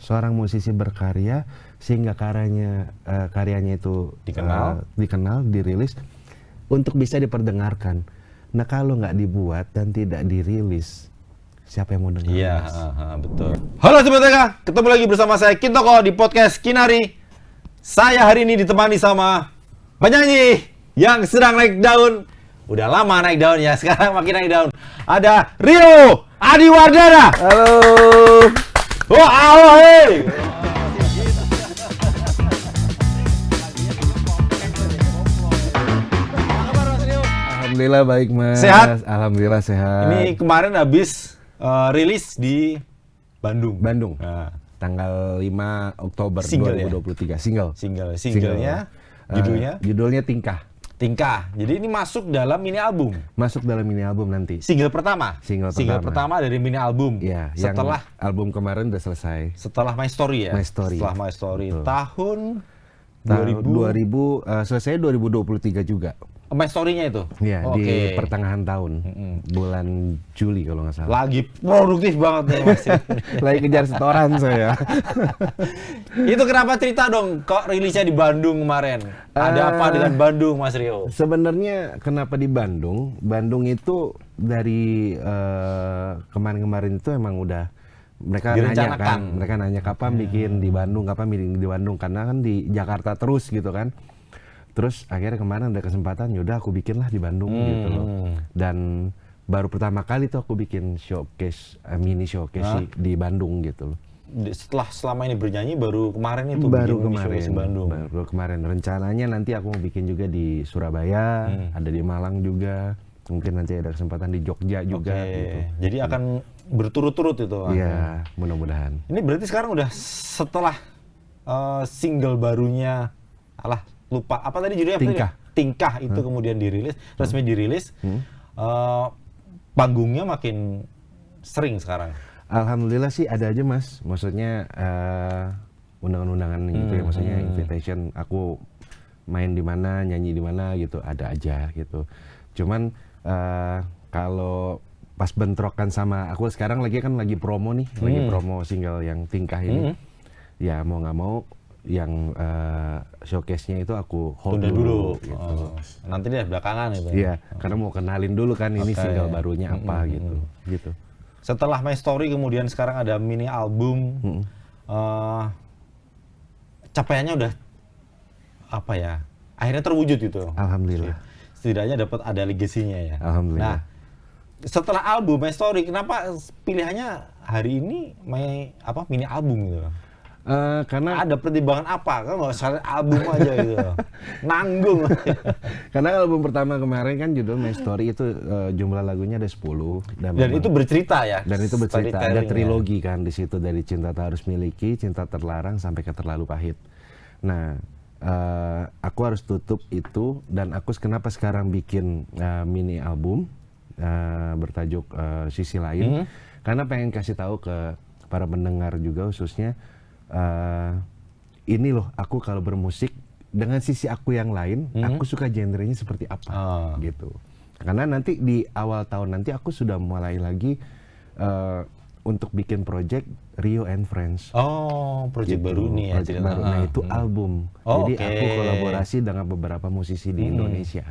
seorang musisi berkarya sehingga karyanya itu dikenal, dirilis untuk bisa diperdengarkan. Nah kalau nggak dibuat dan tidak dirilis, siapa yang mau dengar? Iya, betul. Halo Sobat TK, ketemu lagi bersama saya Kintoko di podcast Kinari. Saya hari ini ditemani sama penyanyi yang sedang naik daun. Udah lama naik daun ya, sekarang makin naik daun. Ada Rio Adiwardana. Halo. Oh, halo, hei. Alhamdulillah baik Mas. Sehat? Alhamdulillah sehat. Ini kemarin habis rilis di Bandung. Nah, tanggal 5 Oktober Single 2023. Ya? Singlenya, judulnya Tingkah. Jadi ini masuk dalam mini album. Masuk dalam mini album nanti. Single pertama dari mini album. Ya, setelah yang album kemarin udah selesai. Setelah My Story ya. Setelah My Story. Tahun 2000 selesai 2023 juga. My Story-nya itu. Iya, di pertengahan tahun. Bulan Juli kalau nggak salah. Lagi produktif banget nih Mas. Lagi kejar setoran saya. Itu kenapa cerita dong kok rilisnya di Bandung kemarin? Ada apa dengan Bandung Mas Rio? Sebenarnya kenapa di Bandung? Bandung itu dari kemarin-kemarin itu emang udah mereka nanya kapan bikin di Bandung, karena kan di Jakarta terus gitu kan. Terus akhirnya kemarin ada kesempatan, yaudah aku bikinlah di Bandung gitu loh. Dan baru pertama kali tuh aku bikin showcase, mini showcase di Bandung gitu loh. Selama ini bernyanyi baru kemarin itu baru bikin kemarin di Bandung. Baru kemarin. Rencananya nanti aku mau bikin juga di Surabaya, ada di Malang juga. Mungkin nanti ada kesempatan di Jogja juga gitu. Jadi akan berturut-turut itu. Iya, mudah-mudahan. Ini berarti sekarang udah setelah single barunya, lupa apa tadi judulnya? Tingkah itu kemudian dirilis, resmi dirilis. Panggungnya makin sering sekarang. Alhamdulillah sih ada aja Mas. Maksudnya undangan-undangan gitu ya, maksudnya invitation aku main di mana, nyanyi di mana gitu, ada aja gitu. Cuman kalau pas bentrokan sama aku sekarang lagi promo nih, lagi promo single yang Tingkah ini. Ya mau nggak mau yang showcase-nya itu aku hold dulu gitu. Nanti deh belakangan itu. Iya, karena mau kenalin dulu kan ini single barunya apa gitu. Setelah My Story kemudian sekarang ada mini album. Capaiannya udah apa ya? Akhirnya terwujud itu. Alhamdulillah. Setidaknya dapat ada legasinya ya. Alhamdulillah. Nah, setelah album My Story, kenapa pilihannya hari ini mini album gitu? Karena ada pertimbangan apa? Kan nggak usah album aja gitu. Nanggung. Karena album pertama kemarin kan judul My Story itu jumlah lagunya ada 10 dan itu bercerita ya. Dan itu bercerita, ada trilogi kan di situ, dari Cinta Tak Harus Miliki, Cinta Terlarang sampai ke Terlalu Pahit. Nah, aku harus tutup itu, dan aku kenapa sekarang bikin mini album bertajuk Sisi Lain, karena pengen kasih tahu ke para pendengar juga khususnya, ini loh aku kalau bermusik dengan sisi aku yang lain, aku suka genrenya seperti apa gitu. Karena nanti di awal tahun nanti aku sudah mulai lagi untuk bikin project Rio and Friends. Project gitu. baru nih ya. Project baru. Nah itu album. Jadi aku kolaborasi dengan beberapa musisi di Indonesia.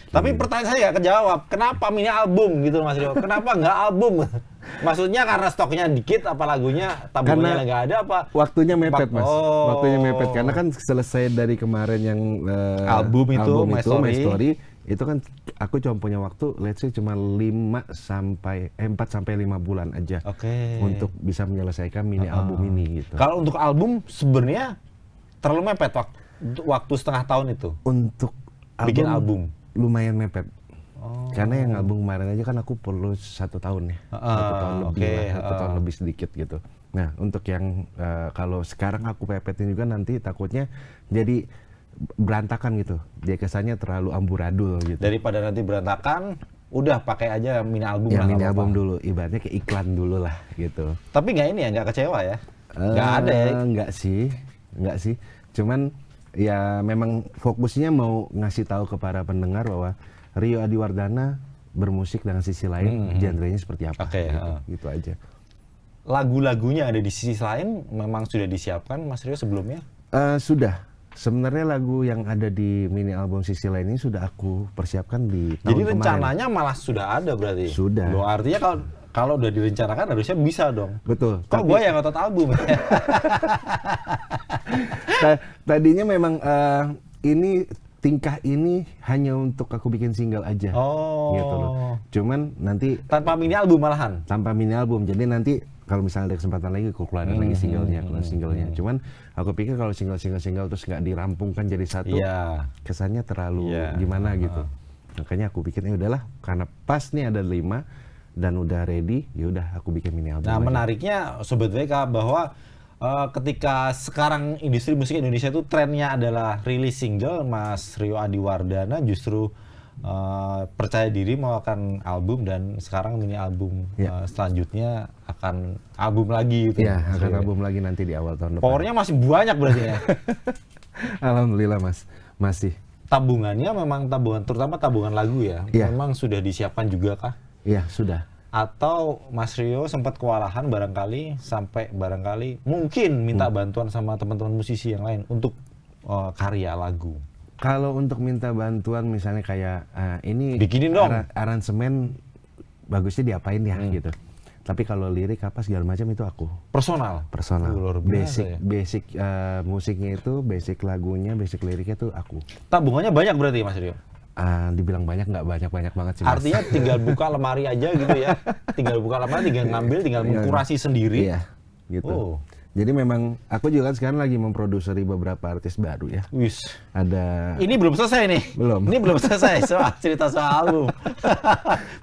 Tapi pertanyaan saya nggak kejawab. Kenapa mini album gitu Mas Rio? Kenapa nggak album? Maksudnya karena stoknya dikit, apa lagunya tabungannya nggak ada, apa? Waktunya mepet Mas. Waktunya mepet karena kan selesai dari kemarin yang album itu My Story. Itu kan aku cuma punya waktu, let's say cuma 4 sampai 5 bulan aja untuk bisa menyelesaikan mini album ini gitu. Kalau untuk album sebenarnya terlalu mepet waktu setengah tahun itu. Untuk bikin album lumayan mepet. Karena yang album kemarin aja kan aku perlu 1 tahun ya. 1 tahun lebih lah, 1 tahun lebih sedikit gitu. Nah, untuk yang kalau sekarang aku pepetin juga nanti takutnya jadi berantakan gitu. Dia kesannya terlalu amburadul gitu. Daripada nanti berantakan, udah pakai aja mini album ya, mini album dulu, ibaratnya kayak iklan dulu lah gitu. Tapi nggak kecewa ya? Nggak ada ya? Nggak sih. Cuman ya memang fokusnya mau ngasih tahu ke para pendengar bahwa Rio Adiwardana bermusik dengan sisi lain, genrenya seperti apa. Gitu aja. lagu-lagunya ada di sisi lain memang sudah disiapkan Mas Rio sebelumnya? Sudah. Sebenarnya lagu yang ada di mini album sisi lain ini sudah aku persiapkan di tahun Jadi kemarin. rencananya malah sudah ada berarti? Sudah. Loh, artinya kalau udah direncanakan harusnya bisa dong. Betul. Kok gue yang ngotot album? Tadinya memang ini tingkah ini hanya untuk aku bikin single aja. Oh. Gitu loh. Cuman nanti Tanpa mini album malahan? tanpa mini album. Jadi nanti kalau misalnya ada kesempatan lagi aku keluarin lagi singlenya. Cuman aku pikir kalau single terus nggak dirampungkan jadi satu, Iya. kesannya terlalu Iya. gimana gitu. Makanya aku pikir ya udahlah, karena pas nih ada 5 dan udah ready, ya udah aku bikin mini album Nah, aja. menariknya Sobat WK bahwa ketika sekarang industri musik Indonesia itu trennya adalah rilis single, Mas Rio Adiwardana justru percaya diri mau akan album dan sekarang mini album selanjutnya akan album lagi gitu. Iya, Mas akan Rio. album lagi nanti di awal tahun depan. Powernya masih banyak berarti ya. Alhamdulillah Mas, masih. Tabungannya memang tabungan, terutama tabungan lagu ya. Iya. Memang sudah disiapkan juga kah? Iya, sudah. Atau Mas Rio sempat kewalahan barangkali sampai barangkali mungkin minta bantuan sama teman-teman musisi yang lain untuk karya lagu. Kalau untuk minta bantuan misalnya kayak ini Bikinin dong. Aransemen bagusnya diapain ya gitu. Tapi kalau lirik apa segala macam itu aku Personal. personal. Luar biasa ya. Basic musiknya itu, basic lagunya, basic liriknya itu aku. Tabungannya banyak berarti Mas Rio? Dibilang banyak nggak banyak banget sih Mas. Artinya tinggal buka lemari aja gitu ya. Tinggal buka lemari, tinggal ngambil, tinggal mengkurasi sendiri. Iya, gitu. Oh. Jadi memang aku juga kan sekarang lagi memproduksi beberapa artis baru ya. Wis. Ada Ini belum selesai nih. Belum. Ini belum selesai cerita soal album.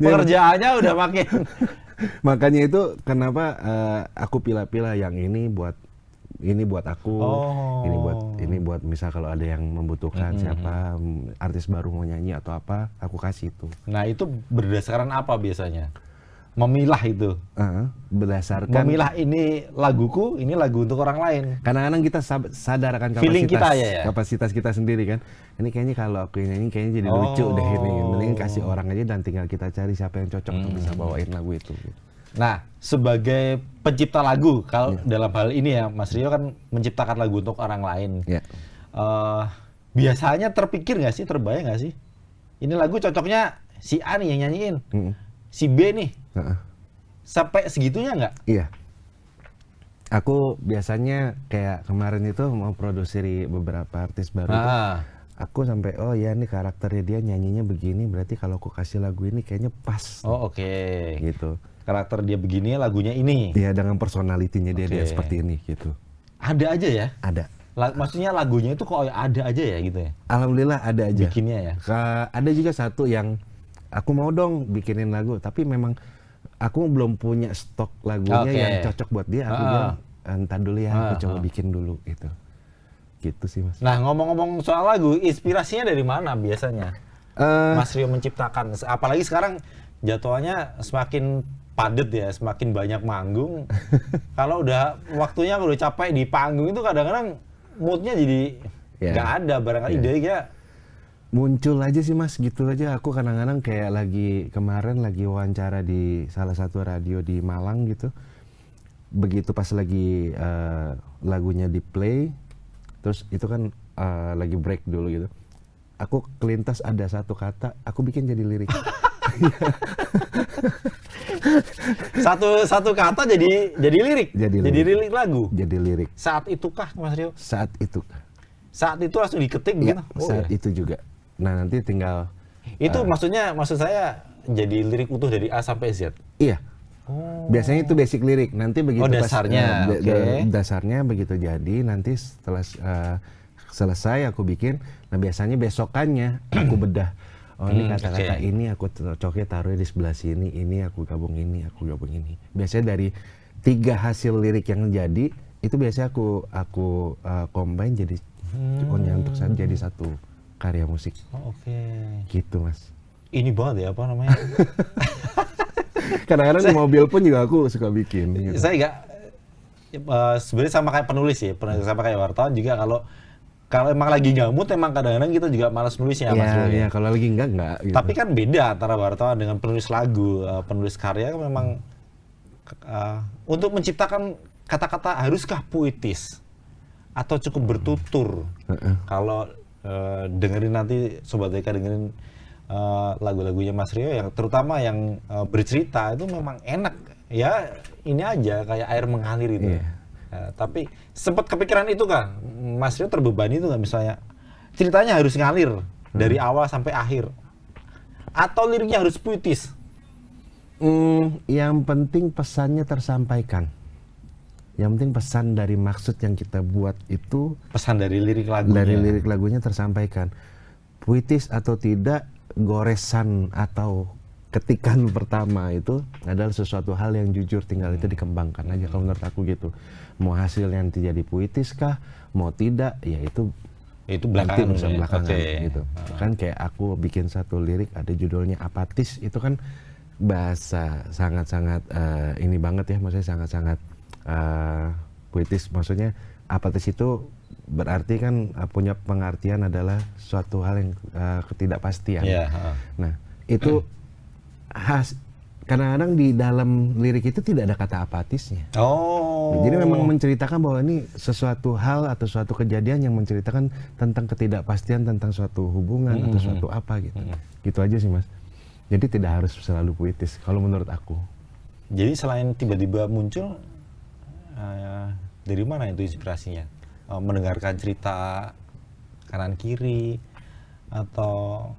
Pekerjaannya udah makin. makanya itu kenapa aku pilih-pilih yang ini buat aku, ini buat misal kalau ada yang membutuhkan siapa artis baru mau nyanyi atau apa, aku kasih itu. Nah, itu berdasarkan apa biasanya? Memilah itu. Berdasarkan Memilah ini laguku, ini lagu untuk orang lain. kadang-kadang kita sadar akan Feeling kita ya? kapasitas kita sendiri kan. Ini kayaknya kalau aku ini kayaknya jadi lucu deh ini. Mending kasih orang aja dan tinggal kita cari siapa yang cocok untuk bisa bawain lagu itu. Nah, sebagai pencipta lagu, kalau dalam hal ini ya, Mas Rio kan menciptakan lagu untuk orang lain. Ya. Biasanya terpikir nggak sih, terbayang nggak sih? Ini lagu cocoknya si A nih yang nyanyiin, si B nih. Sampai segitunya nggak? Iya. Aku biasanya kayak kemarin itu mau produksi beberapa artis baru. Aku sampai ini karakternya dia nyanyinya begini, berarti kalau aku kasih lagu ini kayaknya pas. Oh, oke. Gitu. Karakter dia begini, lagunya ini. Iya, dengan personalitinya dia seperti ini gitu. Ada aja ya? Ada. Maksudnya lagunya itu kok ada aja ya gitu ya? Alhamdulillah ada aja. Bikinnya ya? Ada juga satu yang aku mau dong bikinin lagu, tapi memang aku belum punya stok lagunya yang cocok buat dia. Aku bilang, entar dulu ya, aku coba bikin dulu gitu. Gitu sih Mas. Nah, ngomong-ngomong soal lagu, inspirasinya dari mana biasanya? Mas Rio menciptakan, apalagi sekarang jadwalnya semakin padat ya, semakin banyak manggung. Kalau udah waktunya udah capek di panggung itu kadang-kadang moodnya jadi nggak ada, barangkali ide-ide muncul aja sih Mas, gitu aja. Aku kadang-kadang kayak kemarin lagi wawancara di salah satu radio di Malang gitu. Begitu pas lagi lagunya di play, terus itu kan lagi break dulu gitu. Aku kelintas ada satu kata, aku bikin jadi lirik. satu kata jadi lirik. Jadi lirik lagu. Jadi lirik. Saat itukah Mas Rio? Saat itu. Saat itu langsung diketik Ya, gitu. saat itu juga. Nah, nanti tinggal itu maksud saya jadi lirik utuh dari A sampai Z. Iya. Biasanya itu basic lirik. Nanti begitu dasarnya. Dasarnya begitu jadi, nanti setelah selesai aku bikin. Nah, biasanya besokannya aku bedah. Oh, ini kata-kata ini aku cocoknya taruh di sebelah sini, ini aku gabung ini. Biasanya dari 3 hasil lirik yang jadi, itu biasanya aku combine jadi untuk jadi satu karya musik. Gitu Mas. Ini banget ya, apa namanya? Kadang-kadang di mobil pun juga aku suka bikin. Gitu. Saya nggak, sebenarnya sama kayak penulis ya, sama kayak wartawan juga kalau emang lagi nggak mood, emang kadang-kadang kita juga malas nulisnya, Mas Rio. Iya, kalau lagi enggak gitu. Tapi kan beda antara wartawan dengan penulis lagu, penulis karya kan memang untuk menciptakan kata-kata haruskah puitis atau cukup bertutur? Kalau dengerin nanti Sobat TK dengerin lagu-lagunya Mas Rio yang terutama yang bercerita itu memang enak ya, ini aja kayak air mengalir itu. Tapi sempat kepikiran itu kan Mas Rio terbebani itu nggak, misalnya ceritanya harus ngalir dari awal sampai akhir atau liriknya harus puitis? Yang penting pesannya tersampaikan. Yang penting pesan dari maksud yang kita buat itu, Pesan dari lirik lagunya. dari lirik lagunya tersampaikan. Puitis atau tidak, goresan atau ketikan pertama itu adalah sesuatu hal yang jujur, tinggal itu dikembangkan aja kalau menurut aku gitu. Mau hasilnya nanti jadi puitis kah, mau tidak, ya itu belakangan, urusan belakangan Oke. gitu. Kan kayak aku bikin satu lirik ada judulnya Apatis, itu kan bahasa sangat-sangat ini banget ya, maksudnya sangat-sangat puitis. Maksudnya apatis itu berarti kan punya pengertian adalah suatu hal yang ketidakpastian. Nah itu kadang-kadang di dalam lirik itu tidak ada kata apatisnya. Jadi memang menceritakan bahwa ini sesuatu hal atau suatu kejadian yang menceritakan tentang ketidakpastian tentang suatu hubungan atau suatu apa gitu. Gitu aja sih Mas. Jadi tidak harus selalu puitis kalau menurut aku. Jadi selain tiba-tiba muncul, dari mana itu inspirasinya? Mendengarkan cerita kanan kiri atau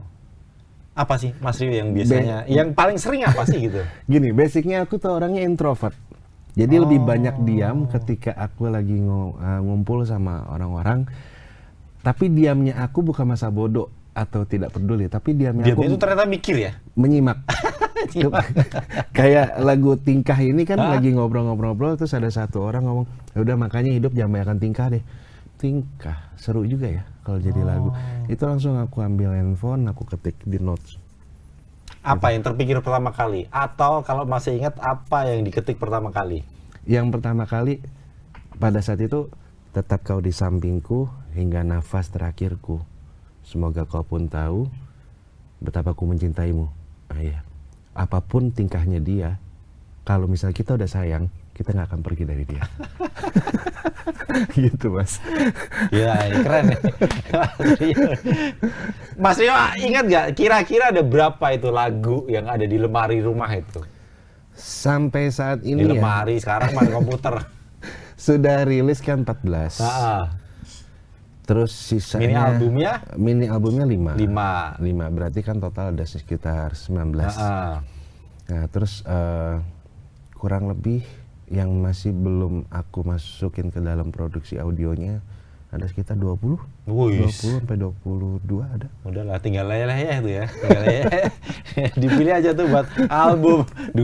apa sih Mas Rio yang biasanya, yang paling sering apa sih gitu? Gini, basicnya aku tuh orangnya introvert. Jadi lebih banyak diam ketika aku lagi ngumpul sama orang-orang. Tapi diamnya aku bukan masa bodoh atau tidak peduli, tapi diamnya aku Itu ternyata mikir ya? menyimak. Kayak lagu Tingkah ini kan lagi ngobrol-ngobrol terus ada satu orang ngomong, ya udah makanya hidup jangan banyakkan tingkah deh. Tingkah seru juga ya kalau jadi lagu. Itu langsung aku ambil handphone, aku ketik di notes. Apa yang terpikir pertama kali? Atau kalau masih ingat apa yang diketik pertama kali? Yang pertama kali pada saat itu, tetap kau di sampingku hingga nafas terakhirku. Semoga kau pun tahu betapa ku mencintaimu. Iya. Apapun tingkahnya dia, kalau misalnya kita udah sayang, kita nggak akan pergi dari dia. Gitu Mas. Ya, ini keren ya. Mas Rio ingat nggak kira-kira ada berapa itu lagu yang ada di lemari rumah itu? Sampai saat Di ini ya, lemari, sekarang mah di komputer. sudah rilis kan 14. Terus sisanya Mini albumnya? Mini albumnya 5. 5. 5, berarti kan total ada sekitar 19. Nah, terus kurang lebih yang masih belum aku masukin ke dalam produksi audionya ada sekitar 20. 20 sampai 22 ada. Udahlah, tinggal leleh ya itu ya. Tinggal leleh. Dipilih aja tuh buat album 2,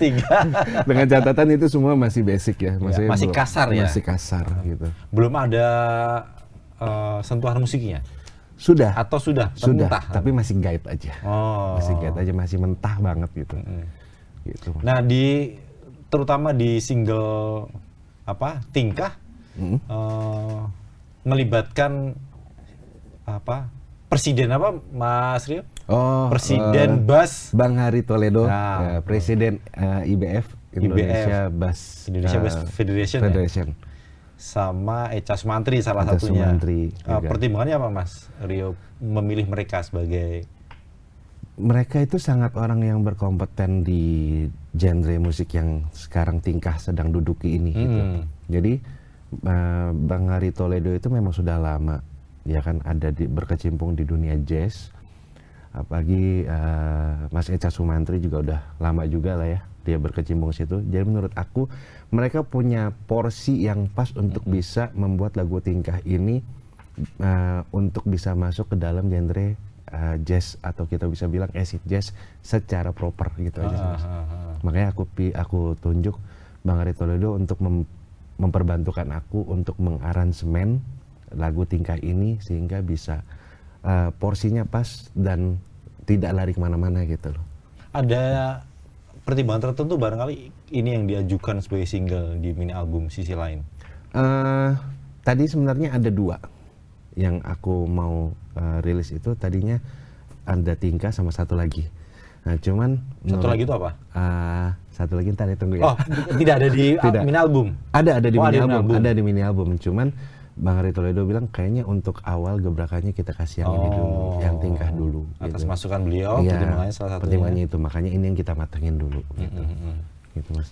3. Dengan catatan itu semua masih basic ya. Maksudnya masih kasar ya? Masih kasar gitu. Belum ada sentuhan musiknya? Sudah. Atau sudah? Sudah, Mentah? tapi masih guide aja. Masih guide aja, masih mentah banget gitu. Gitu. Nah, terutama di single Tingkah, melibatkan presiden apa Mas Rio? Presiden Bass Bang Hari Toledo, Nah, presiden IBF Indonesia Bass Federation. Ya? Sama Echa Sumantri salah Echa satunya. Sumantri juga. Pertimbangannya apa Mas Rio memilih mereka sebagai? Mereka itu sangat orang yang berkompeten di genre musik yang sekarang Tingkah sedang duduki ini gitu. Jadi Bang Hari Toledo itu memang sudah lama ya kan ada berkecimpung di dunia jazz. Apalagi Mas Echa Sumantri juga udah lama juga lah ya dia berkecimpung situ. Jadi menurut aku mereka punya porsi yang pas untuk bisa membuat lagu Tingkah ini untuk bisa masuk ke dalam genre jazz atau kita bisa bilang acid jazz secara proper gitu aja sih Mas. Makanya aku tunjuk Bang Hari Toledo untuk memperbantukan aku untuk mengaransemen lagu Tingkah ini sehingga bisa porsinya pas dan tidak lari kemana-mana gitu loh. Ada pertimbangan tertentu barangkali ini yang diajukan sebagai single di mini album sisi lain? Tadi sebenarnya ada 2 yang aku mau rilis itu, tadinya ada Tingkah sama satu lagi. Nah cuman Satu lagi itu apa? satu lagi ntar tunggu ya. Oh, tidak ada di Tidak. mini album. Ada di Oh, mini ada di album, album. ada di mini album. Cuman Bang Ari Toledo bilang kayaknya untuk awal gebrakannya kita kasih yang ini dulu, yang tingkah dulu. Atas gitu. masukan beliau, Iya, pertimbangannya salah satunya. pertimbangannya itu, makanya ini yang kita matengin dulu. Gitu, gitu Mas.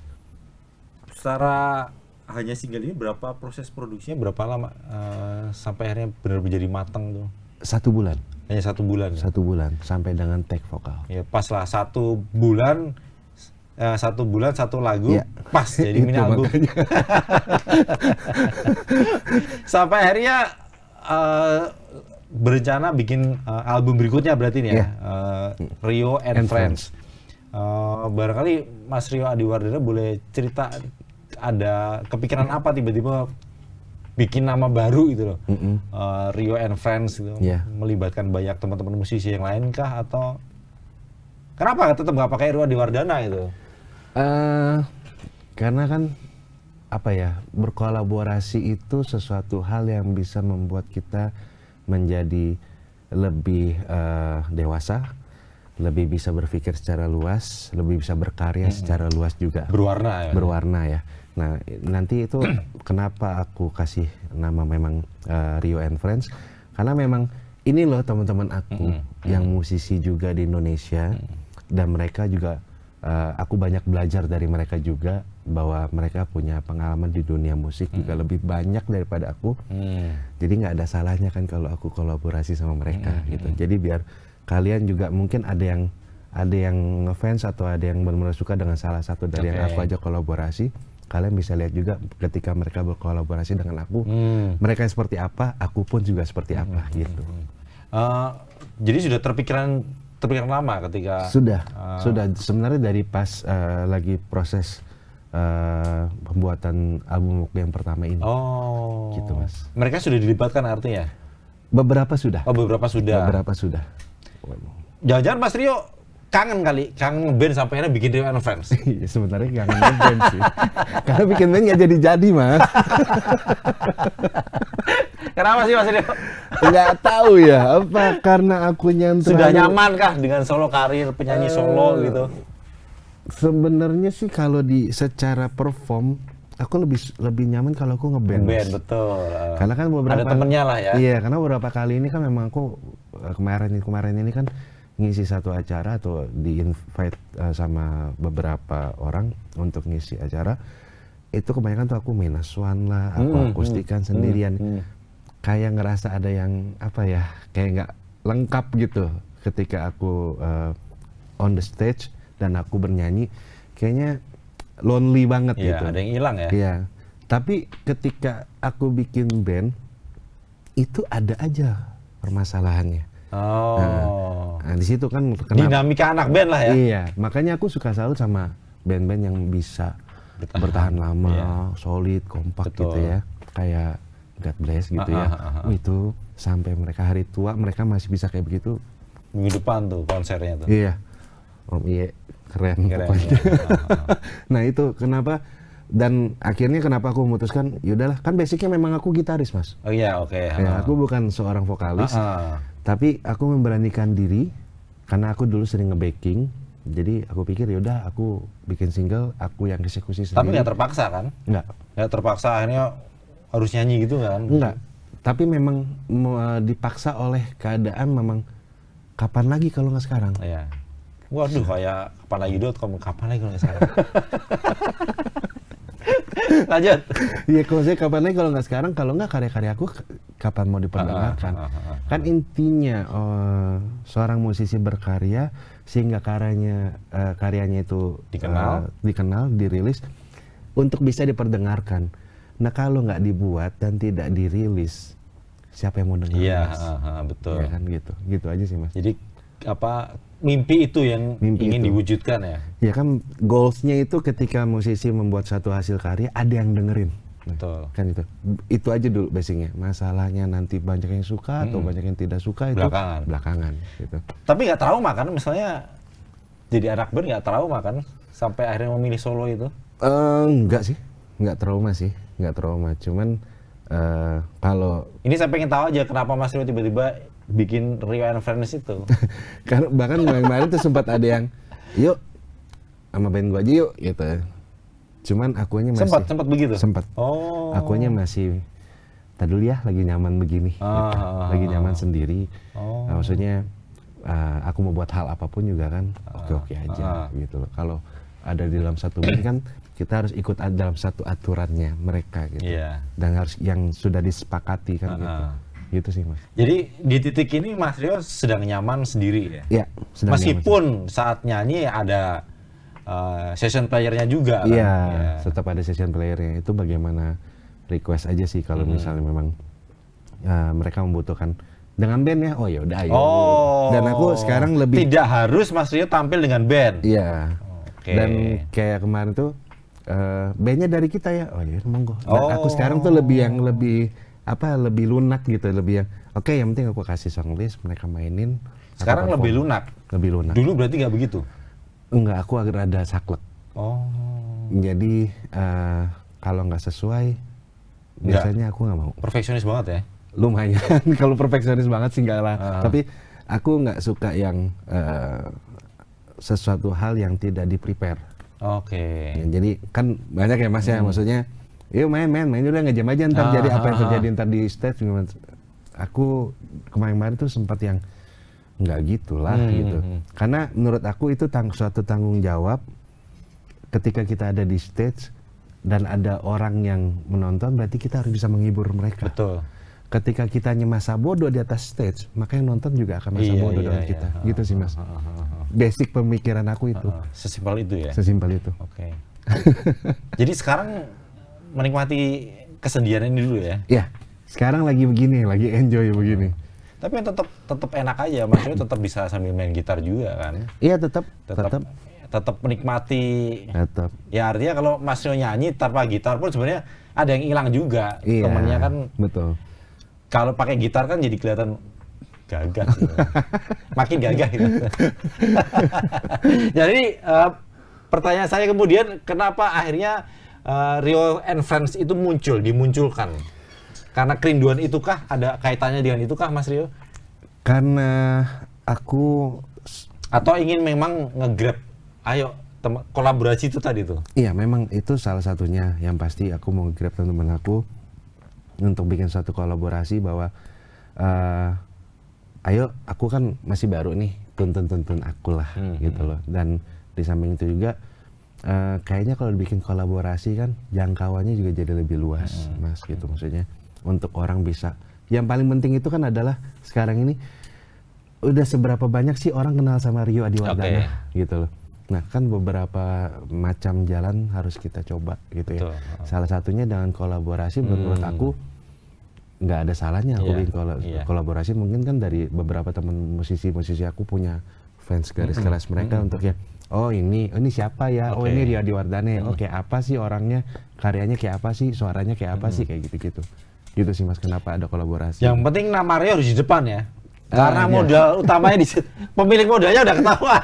Secara hanya single ini berapa proses produksinya, berapa lama sampai akhirnya benar-benar jadi matang tuh? 1 bulan, Hanya 1 bulan. Ya? 1 bulan sampai dengan take vokal. Ya pas lah 1 bulan, 1 bulan 1 lagu, Iya. pas jadi mini Itu album. makanya. Sampai akhirnya berencana bikin album berikutnya berarti nih ya, Iya. Rio and And Friends. Barangkali Mas Rio Adiwardana boleh cerita ada kepikiran apa tiba-tiba bikin nama baru gitu loh, Rio and Friends gitu, Iya. melibatkan banyak teman-teman musisi yang lain kah atau kenapa tetap nggak pakai Rio Adiwardana itu? Karena kan apa ya, berkolaborasi itu sesuatu hal yang bisa membuat kita menjadi lebih dewasa, lebih bisa berpikir secara luas, lebih bisa berkarya secara luas juga. Berwarna ya. Berwarna ya. Nah, nanti itu kenapa aku kasih nama memang Rio and Friends? Karena memang ini loh teman-teman aku yang musisi juga di Indonesia, dan mereka juga aku banyak belajar dari mereka juga, bahwa mereka punya pengalaman di dunia musik juga lebih banyak daripada aku. Jadi nggak ada salahnya kan kalau aku kolaborasi sama mereka gitu. Jadi biar kalian juga mungkin ada yang ngefans atau ada yang benar-benar suka dengan salah satu dari yang aku ajak kolaborasi, kalian bisa lihat juga ketika mereka berkolaborasi dengan aku, mereka seperti apa, aku pun juga seperti apa gitu. Jadi sudah terpikiran lama ketika Sudah sebenarnya dari pas lagi proses pembuatan album yang pertama ini. Oh. Gitu, Mas. Mereka sudah dilibatkan artinya? Beberapa sudah. Oh, beberapa sudah. Beberapa sudah. Jangan-jangan Mas Rio kangen ngeband sampai akhirnya bikin Rio and Friends. Iya, sebenarnya kangen band sih. Karena bikin band nggak jadi Mas. Kenapa sih Mas Rio? Nggak tahu ya, apa karena aku Sudah nyaman kah dengan solo karir penyanyi solo gitu? Sebenarnya sih kalau secara perform, aku lebih nyaman kalau aku ngeband. Ngeband, Mas. betul. Karena kan beberapa ada temennya lah ya. Iya, karena beberapa kali ini kan memang aku kemarin ini kan ngisi satu acara atau di invite sama beberapa orang untuk ngisi acara. Itu kebanyakan tuh aku minus one lah, aku akustikan sendirian. Kayak ngerasa ada yang apa ya, kayak nggak lengkap gitu ketika aku on the stage dan aku bernyanyi, kayaknya lonely banget Iya, gitu. ada yang hilang ya. Iya. Tapi ketika aku bikin band, itu ada aja permasalahannya. Oh. Nah, di situ kan Dinamika anak band lah ya. Iya, makanya aku suka salut sama band-band yang bisa bertahan lama, solid, kompak gitu ya. Kayak God Bless gitu ya. Itu sampai mereka hari tua mereka masih bisa kayak begitu. Minggu depan tuh konsernya tuh. Iya. Om Iye keren pokoknya. Nah, itu kenapa, dan akhirnya kenapa aku memutuskan, yaudahlah, kan basicnya memang aku gitaris, Mas. Oh iya, oke. Ya, aku bukan seorang vokalis. Tapi aku memberanikan diri karena aku dulu sering nge-backing. Jadi aku pikir yaudah aku bikin single, aku yang eksekusi sendiri. Tapi nggak terpaksa kan? Nggak terpaksa, akhirnya harus nyanyi gitu kan? Enggak. Tapi memang dipaksa oleh keadaan, memang kapan lagi kalau nggak sekarang. Iya. Waduh, kayak kapanlagi.com, kapan lagi kalau nggak sekarang? Lanjut. Iya, kalau saya kapan lagi kalau nggak sekarang, kalau nggak karya-karya aku kapan mau diperdengarkan. Kan intinya seorang musisi berkarya sehingga karyanya itu dikenal, dirilis untuk bisa diperdengarkan. Nah, kalau nggak dibuat dan tidak dirilis, siapa yang mau dengar? Iya, Mas? betul. Ya kan gitu aja sih, Mas. Jadi mimpi itu yang ingin diwujudkan ya? Ya kan goalsnya itu ketika musisi membuat satu hasil karya ada yang dengerin. Betul. Kan itu aja dulu basicnya. Masalahnya nanti banyak yang suka atau banyak yang tidak suka itu belakangan gitu. Tapi nggak trauma kan, misalnya jadi anak band nggak trauma kan sampai akhirnya memilih solo itu? Enggak sih, nggak trauma. Cuman kalau Ini saya pengen tahu aja kenapa Mas Rio tiba-tiba bikin Rio and Friends itu. karena bahkan kemarin tuh sempat ada yang yuk sama band gua aja yuk gitu. Cuman akunya masih Sempat begitu. sempat. Oh. Akunya masih tadi dulu ya lagi nyaman begini. Gitu. Lagi nyaman sendiri. Oh. Nah, maksudnya aku mau buat hal apapun juga kan oke-oke aja gitu loh. Kalau ada di dalam satu band kan kita harus ikut dalam satu aturannya mereka gitu. Iya. Dan harus yang sudah disepakati kan gitu. Gitu sih Mas. Jadi di titik ini Mas Rio sedang nyaman sendiri ya? Iya, sedang Meskipun saat nyanyi ada session playernya juga kan? iya, tetap ada session playernya. Itu bagaimana request aja sih kalau misalnya memang mereka membutuhkan dengan band ya. Oh ya udah ayo. Oh. Dan aku sekarang lebih tidak harus Mas Rio tampil dengan band. iya. Oke. Dan kayak kemarin tuh bandnya dari kita ya. Oh ya monggo. Dan aku sekarang tuh lebih lunak gitu, lebih yang oke, yang penting aku kasih song list, mereka mainin. Sekarang aku lebih perform. lunak. Lebih lunak. Dulu berarti nggak begitu? Enggak, aku agak rada saklek. Oh. Jadi kalau nggak sesuai, biasanya aku nggak mau. Perfeksionis banget ya? Lumayan, kalau perfeksionis banget sih enggak lah. Tapi aku nggak suka yang sesuatu hal yang tidak di-prepare. Oke. Ya, jadi kan banyak ya Mas ya, maksudnya, yuk main udah ngejam aja ntar jadi apa yang terjadi ntar di stage gimana. Aku kemarin tuh sempat yang nggak gitulah gitu. Karena menurut aku itu suatu tanggung jawab ketika kita ada di stage dan ada orang yang menonton, berarti kita harus bisa menghibur mereka. Betul. Ketika kita masa bodoh di atas stage, maka yang nonton juga akan masa bodoh dengan kita. Gitu sih Mas. Basic pemikiran aku itu. Sesimpel itu ya? Sesimpel itu. Oke. Jadi sekarang menikmati kesedihan ini dulu ya? Ya, sekarang lagi begini, lagi enjoy begini. Tapi tetap enak aja, maksudnya tetap bisa sambil main gitar juga kan? Iya tetap. Menikmati. Tetap. Ya artinya kalau Mas Rio nyanyi tanpa gitar pun sebenarnya ada yang hilang juga. Iya, Temennya kan betul. kalau pakai gitar kan jadi kelihatan gagah. Gitu. Makin gagah gitu. Jadi pertanyaan saya kemudian kenapa akhirnya Rio and Friends itu dimunculkan? Karena kerinduan itukah? Ada kaitannya dengan itukah Mas Rio? Karena aku Atau ingin memang nge-grab, ayo kolaborasi itu tadi tuh? iya memang itu salah satunya yang pasti aku mau grab teman-teman aku untuk bikin suatu kolaborasi bahwa ayo aku kan masih baru nih, tuntun aku lah gitu loh. Dan di samping itu juga kayaknya kalau bikin kolaborasi kan jangkauannya juga jadi lebih luas Mas gitu, maksudnya untuk orang bisa, yang paling penting itu kan adalah sekarang ini udah seberapa banyak sih orang kenal sama Rio Adiwardana gitu loh. Nah kan beberapa macam jalan harus kita coba gitu ya. Salah satunya dengan kolaborasi menurut aku nggak ada salahnya aku bikin kolaborasi. Mungkin kan dari beberapa teman musisi aku punya fans garis keras mereka untuk ya, oh ini siapa ya, oh ini Rio Adiwardana, oh kayak apa sih orangnya, karyanya kayak apa sih, suaranya kayak apa sih, kayak gitu-gitu. Gitu sih Mas, kenapa ada kolaborasi. Yang penting nama Rio harus di depan ya. Karena modal utamanya pemilik modalnya udah ketahuan.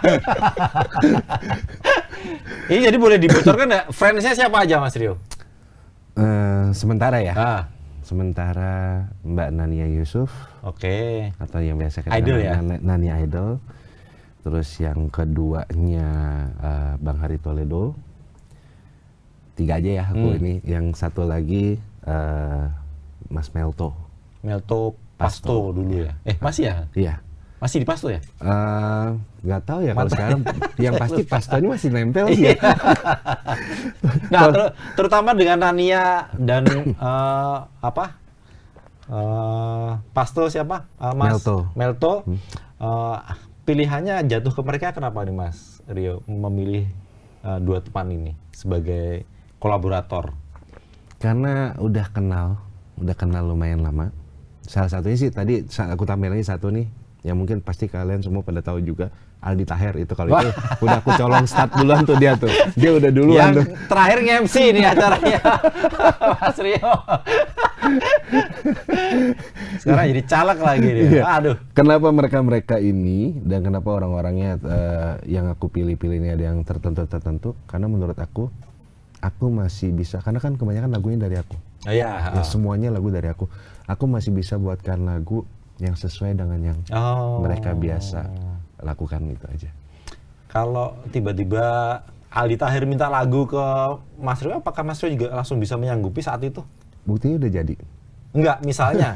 Ini jadi boleh dibocorkan nggak? Friends-nya siapa aja Mas Rio? Sementara ya. Sementara Mbak Nania Yusuf. Oke. Atau yang biasa kita Idol ya? Nania Idol. Terus yang keduanya Bang Hari Toledo. 3 aja ya aku ini. Yang satu lagi Mas Melto. Melto Pasto dulu ya? Masih ya? Iya. Masih di Pasto ya? Nggak tahu ya kalau sekarang. Yang pasti Pastonya masih nempel sih. Nah, terutama dengan Nania dan Pasto siapa? Mas Melto. Pilihannya jatuh ke mereka kenapa nih Mas Rio memilih 2 teman ini sebagai kolaborator? Karena udah kenal lumayan lama. Salah satunya sih tadi aku tambah lagi satu nih, yang mungkin pasti kalian semua pada tahu juga, Aldi Taher itu. Kalau itu udah aku colong start duluan tuh dia tuh. Dia udah duluan yang tuh. Terakhir nge-MC nih acaranya Mas Rio. Sekarang jadi caleg lagi dia. Aduh. Kenapa mereka ini dan kenapa orang-orangnya yang aku pilih-pilih ini ada yang tertentu? Karena menurut aku masih bisa, karena kan kebanyakan lagunya dari aku. Iya. Ya semuanya lagu dari aku. Aku masih bisa buatkan lagu yang sesuai dengan yang mereka biasa lakukan, itu aja. Kalau tiba-tiba Aldi Taher minta lagu ke Mas Rio, apakah Mas Rio juga langsung bisa menyanggupi saat itu? Buktinya udah jadi. Enggak, misalnya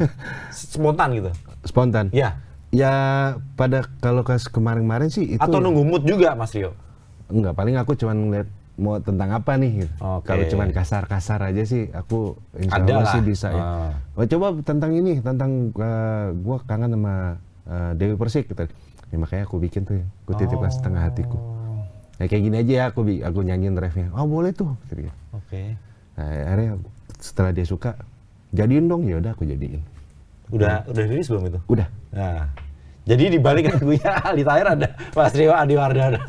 spontan gitu. Spontan. Ya. Ya pada kalau kemarin-kemarin sih itu. Atau nunggu mood juga Mas Rio? Enggak, paling aku cuma ngeliat mau tentang apa nih gitu. Oke. Kalau cuma kasar-kasar aja sih aku insya Ada Allah lah. sih bisa ya. Oh, coba tentang ini, tentang gua kangen sama Dewi Persik gitu. Ya, makanya aku bikin tuh ya. Aku titipkan setengah hatiku. Ya kayak gini aja ya, aku nyanyiin refnya. Oh boleh tuh. Gitu. Oke. Nah, akhirnya setelah dia suka, jadiin dong, ya udah aku jadiin. Udah rilis belum itu? Udah. Nah, jadi di balik lagunya Aldi Taher ada Mas Rio Adiwardana.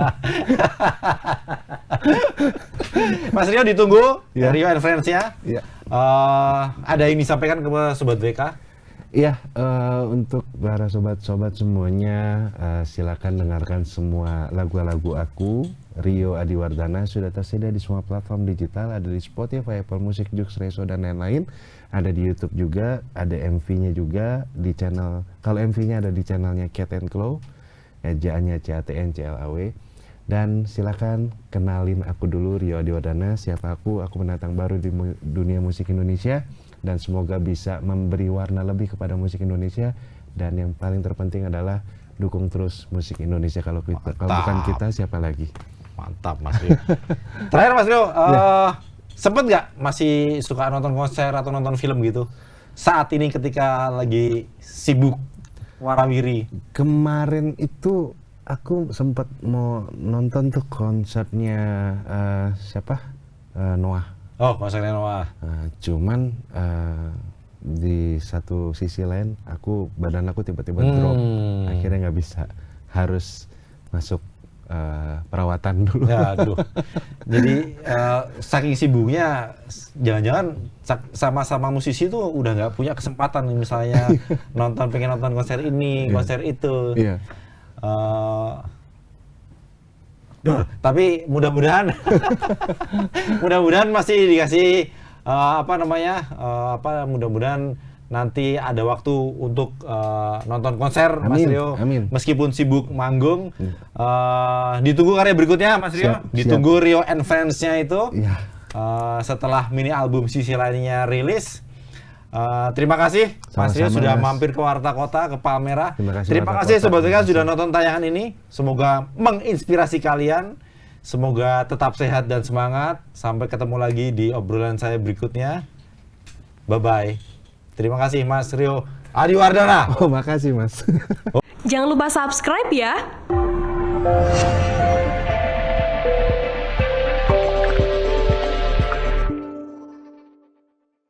Mas Rio ditunggu, Ya. Rio and Friends-nya. Iya. Ada yang disampaikan ke Sobat BK? Iya, untuk para sobat-sobat semuanya, silakan dengarkan semua lagu-lagu aku. Rio Adiwardana sudah tersedia di semua platform digital, ada di Spotify, Apple Music, Joox, Reso, dan lain-lain. Ada di YouTube juga, ada MV-nya juga di channel. Kalau MV-nya ada di channelnya Cat and Claw, ejaannya CATNCLAW. Dan silakan kenalin aku dulu, Rio Adiwardana. Siapa aku? Aku pendatang baru di dunia musik Indonesia. Dan semoga bisa memberi warna lebih kepada musik Indonesia, dan yang paling terpenting adalah dukung terus musik Indonesia. Kalau bukan kita, siapa lagi? Mantap Mas Rio. Terakhir Mas Rio, sempet nggak masih suka nonton konser atau nonton film gitu saat ini ketika lagi sibuk warawiri? Kemarin itu aku sempat mau nonton tuh konsernya siapa? Noah. Oh, konsernya Noah. Cuman di satu sisi lain badan aku tiba-tiba drop, akhirnya nggak bisa, harus masuk perawatan dulu. Ya, aduh. Jadi saking sibuknya, jangan-jangan sama-sama musisi tuh udah nggak punya kesempatan nih, misalnya pengen nonton konser ini, konser itu. Iya. Tapi mudah-mudahan masih dikasih mudah-mudahan nanti ada waktu untuk nonton konser Mas Rio. Amin. Meskipun sibuk manggung, ditunggu karya berikutnya Mas Rio. Ditunggu Rio and Friends-nya itu. Iya. Setelah mini album sisi lainnya rilis. Terima kasih Mas Rio Sama-sama, sudah Mas. mampir ke Warta Kota, ke Palmera. Terima Terima kasih kasih, Warta Kota. Sobat BK Terima sudah kasih. nonton tayangan ini. Semoga menginspirasi kalian. Semoga tetap sehat dan semangat. Sampai ketemu lagi di obrolan saya berikutnya. Bye-bye. Terima kasih Mas Rio Adiwardana. Oh, makasih Mas. Jangan lupa subscribe ya.